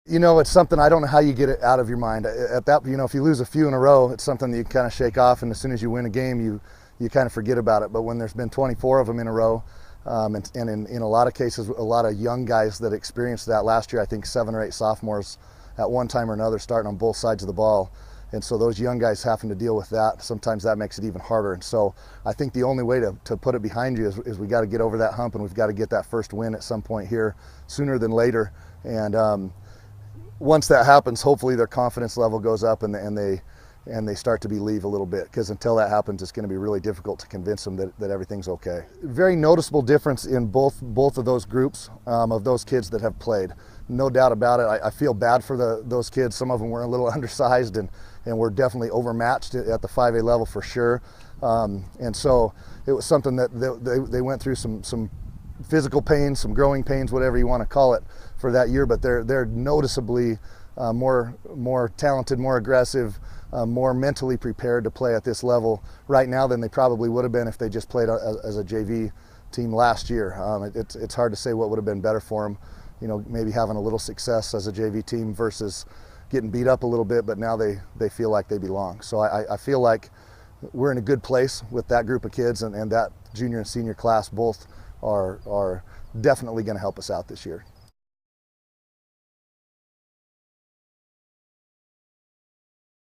You know, it's something I don't know how you get it out of your mind. At that, you know, if you lose a few in a row, it's something that you kind of shake off, and as soon as you win a game, you kind of forget about it. But when there's been 24 of them in a row, and in a lot of cases, a lot of young guys that experienced that last year, I think 7 or 8 sophomores at one time or another starting on both sides of the ball. And so those young guys having to deal with that, sometimes that makes it even harder. And so I think the only way to put it behind you is we got to get over that hump, and we've got to get that first win at some point here sooner than later. And once that happens, hopefully their confidence level goes up and they start to believe a little bit, because until that happens, it's going to be really difficult to convince them that everything's okay. Very noticeable difference in both of those groups of those kids that have played. No doubt about it. I feel bad for those kids. Some of them were a little undersized and were definitely overmatched at the 5A level for sure. And so it was something that they went through some physical pains, some growing pains, whatever you want to call it, for that year. But they're noticeably more talented, more aggressive, more mentally prepared to play at this level right now than they probably would have been if they just played as a JV team last year. It's hard to say what would have been better for them. You know, maybe having a little success as a JV team versus getting beat up a little bit, but now they feel like they belong. So I feel like we're in a good place with that group of kids, and that junior and senior class both are definitely going to help us out this year.